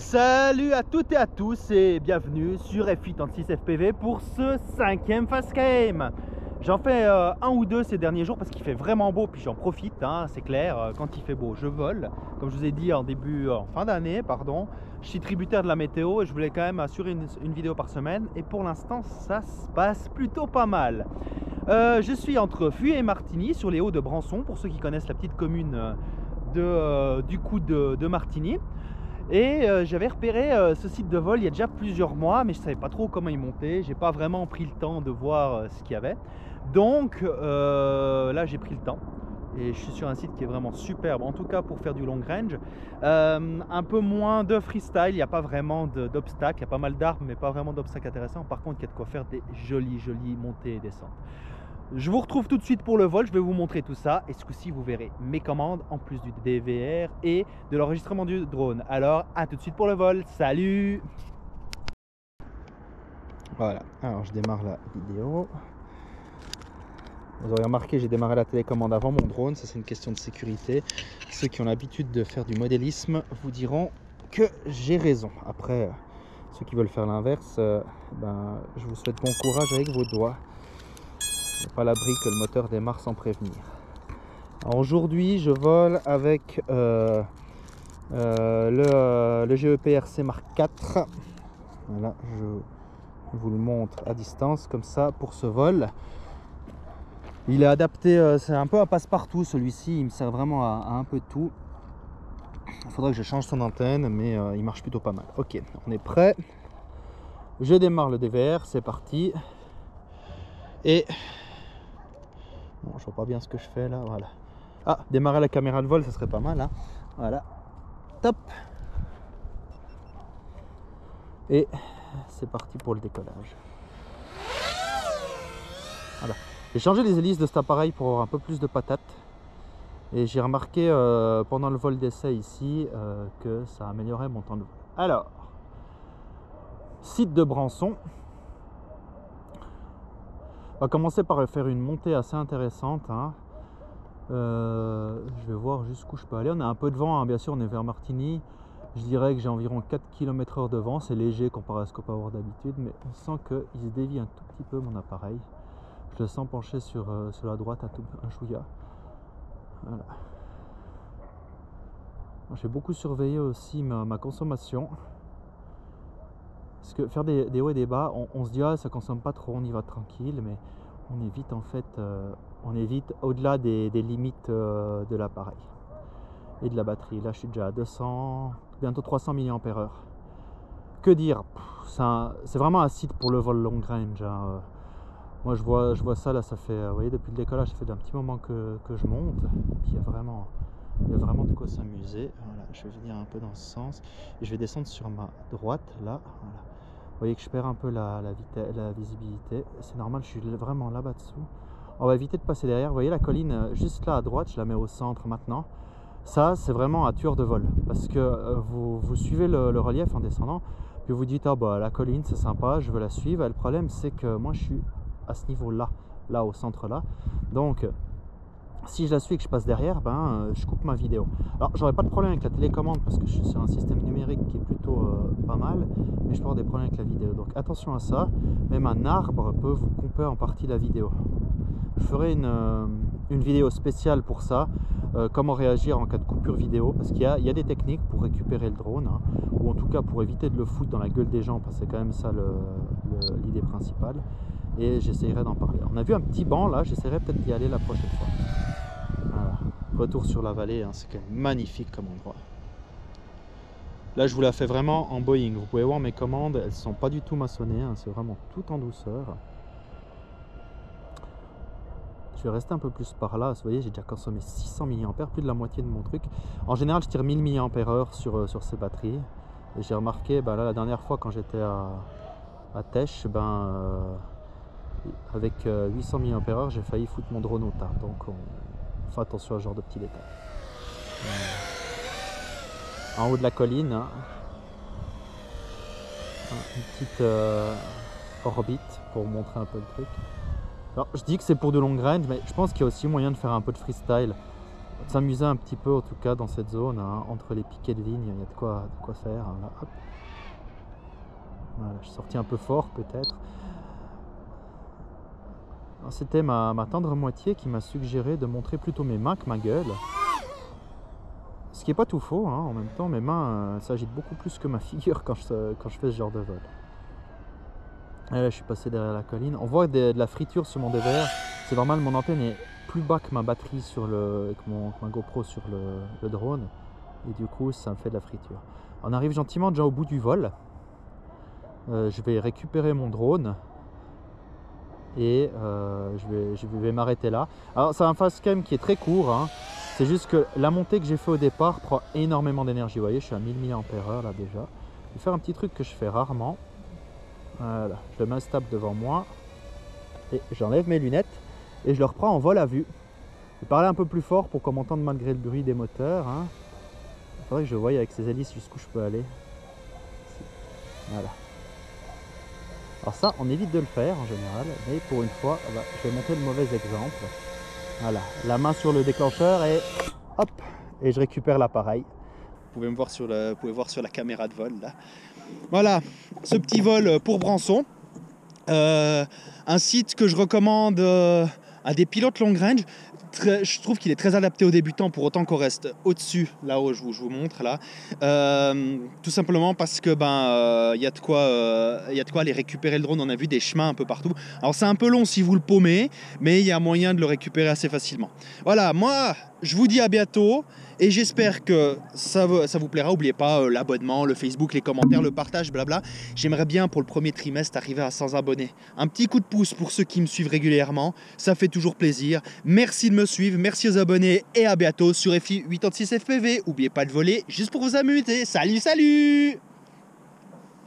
Salut à toutes et à tous et bienvenue sur F86 FPV pour ce 5e fast game. J'en fais un ou deux ces derniers jours parce qu'il fait vraiment beau, puis j'en profite, hein, c'est clair, quand il fait beau je vole. Comme je vous ai dit en fin d'année, pardon, je suis tributaire de la météo et je voulais quand même assurer une vidéo par semaine et pour l'instant ça se passe plutôt pas mal. Je suis entre Fuye et Martigny sur les hauts de Branson, pour ceux qui connaissent la petite commune du coup de Martigny. Et j'avais repéré ce site de vol il y a déjà plusieurs mois, mais je ne savais pas trop comment il montait. J'ai pas vraiment pris le temps de voir ce qu'il y avait. Donc là j'ai pris le temps et je suis sur un site qui est vraiment superbe, en tout cas pour faire du long range. Un peu moins de freestyle, il n'y a pas vraiment d'obstacles, il y a pas mal d'arbres mais pas vraiment d'obstacles intéressants. Par contre il y a de quoi faire des jolies montées et descentes. Je vous retrouve tout de suite pour le vol, je vais vous montrer tout ça et ce coup-ci vous verrez mes commandes en plus du DVR et de l'enregistrement du drone. Alors à tout de suite pour le vol, salut! Voilà, alors je démarre la vidéo. Vous aurez remarqué, j'ai démarré la télécommande avant mon drone, ça c'est une question de sécurité. Ceux qui ont l'habitude de faire du modélisme vous diront que j'ai raison. Après, ceux qui veulent faire l'inverse, je vous souhaite bon courage avec vos doigts. Pas l'abri que le moteur démarre sans prévenir. Aujourd'hui je vole avec le GEPRC Mark IV. Voilà, je vous le montre à distance comme ça pour ce vol. Il est adapté, c'est un peu un passe-partout celui-ci, il me sert vraiment à un peu de tout. Il faudrait que je change son antenne, mais il marche plutôt pas mal. Ok, on est prêt. Je démarre le DVR, c'est parti. Et bon, je vois pas bien ce que je fais là, voilà. Ah, démarrer la caméra de vol, ça serait pas mal, hein. Voilà, top. Et c'est parti pour le décollage. Voilà. J'ai changé les hélices de cet appareil pour avoir un peu plus de patate. Et j'ai remarqué pendant le vol d'essai ici que ça améliorait mon temps de vol. Alors, site de Branson. On va commencer par faire une montée assez intéressante, hein. Je vais voir jusqu'où je peux aller. On a un peu de vent, hein, bien sûr, on est vers Martigny. Je dirais que j'ai environ 4 km/h de vent. C'est léger comparé à ce qu'on peut avoir d'habitude, mais on sent qu'il se dévie un tout petit peu mon appareil. Je le sens pencher sur la droite un chouïa. Voilà. J'ai beaucoup surveillé aussi ma consommation. Parce que faire des hauts et des bas, on se dit ah ça consomme pas trop, on y va tranquille, mais on évite en fait, au-delà des limites de l'appareil et de la batterie. Là je suis déjà à 200, bientôt 300 mAh. Que dire, c'est vraiment un site pour le vol long range, hein. Moi je vois ça là, ça fait, vous voyez, depuis le décollage, ça fait un petit moment que je monte. Puis il y a vraiment de quoi s'amuser. Voilà, je vais venir un peu dans ce sens et je vais descendre sur ma droite là. Voilà. Vous voyez que je perds un peu la visibilité. C'est normal, je suis vraiment là-bas dessous. On va éviter de passer derrière. Vous voyez la colline juste là à droite, je la mets au centre maintenant. Ça, c'est vraiment un tueur de vol. Parce que vous suivez le relief en descendant. Puis vous dites, ah bah la colline c'est sympa, je veux la suivre. Et le problème c'est que moi je suis à ce niveau-là, là au centre là. Donc si je la suis et que je passe derrière, je coupe ma vidéo. Alors j'aurais pas de problème avec la télécommande parce que je suis sur un système numérique qui est plutôt pas mal, mais je peux avoir des problèmes avec la vidéo. Donc attention à ça, même un arbre peut vous couper en partie la vidéo. Je ferai une vidéo spéciale pour ça, comment réagir en cas de coupure vidéo, parce qu'il y a des techniques pour récupérer le drone, hein, ou en tout cas pour éviter de le foutre dans la gueule des gens, parce que c'est quand même ça l'idée principale. Et j'essaierai d'en parler. On a vu un petit banc là, j'essaierai peut-être d'y aller la prochaine fois. Voilà. Retour sur la vallée, hein, c'est quand même magnifique comme endroit. Là je vous la fais vraiment en Boeing. Vous pouvez voir mes commandes, elles ne sont pas du tout maçonnées, hein, c'est vraiment tout en douceur. Je vais rester un peu plus par là. Vous voyez, j'ai déjà consommé 600 mAh, plus de la moitié de mon truc. En général je tire 1000 mAh sur ces batteries. Et j'ai remarqué, là la dernière fois quand j'étais à Tech, avec 800 mAh, j'ai failli foutre mon drone au tas. Donc on fait attention à ce genre de petits détails. En haut de la colline, hein, une petite orbite pour vous montrer un peu le truc. Alors je dis que c'est pour de long range, mais je pense qu'il y a aussi moyen de faire un peu de freestyle. s'amuser un petit peu en tout cas dans cette zone, hein, entre les piquets de vigne, il y a de quoi faire. Hein, hop. Voilà, je suis sorti un peu fort peut-être. C'était ma tendre moitié qui m'a suggéré de montrer plutôt mes mains que ma gueule. Ce qui n'est pas tout faux, hein. En même temps mes mains s'agitent beaucoup plus que ma figure quand je fais ce genre de vol. Et là je suis passé derrière la colline. On voit de la friture sur mon DVR. C'est normal, mon antenne est plus bas que ma batterie avec ma GoPro sur le drone. Et du coup ça me fait de la friture. On arrive gentiment déjà au bout du vol. Je vais récupérer mon drone. Et je vais m'arrêter là. Alors c'est un facecam qui est très court, hein. C'est juste que la montée que j'ai fait au départ prend énormément d'énergie. Vous voyez, je suis à 1000 mAh là déjà. Je vais faire un petit truc que je fais rarement. Voilà, je le m'installe devant moi et j'enlève mes lunettes et je le reprends en vol à vue. Je vais parler un peu plus fort pour qu'on m'entende malgré le bruit des moteurs, hein. Il faudrait que je voie avec ces hélices jusqu'où je peux aller. Voilà. Alors ça, on évite de le faire en général, mais pour une fois, je vais montrer le mauvais exemple. Voilà, la main sur le déclencheur et hop, et je récupère l'appareil. Vous pouvez voir sur la caméra de vol là. Voilà, ce petit vol pour Branson. Un site que je recommande à des pilotes long range. Je trouve qu'il est très adapté aux débutants pour autant qu'on reste au-dessus, là où je vous montre là. Tout simplement parce que y a de quoi aller récupérer le drone. On a vu des chemins un peu partout. Alors c'est un peu long si vous le paumez, mais il y a moyen de le récupérer assez facilement. Voilà, moi je vous dis à bientôt et j'espère que ça vous plaira. N'oubliez pas l'abonnement, le Facebook, les commentaires, le partage, blabla. J'aimerais bien pour le premier trimestre arriver à 100 abonnés. Un petit coup de pouce pour ceux qui me suivent régulièrement, ça fait toujours plaisir. Merci de me suivre, merci aux abonnés et à bientôt sur FI 86 FPV. N'oubliez pas de voler juste pour vous amuser. Salut, salut!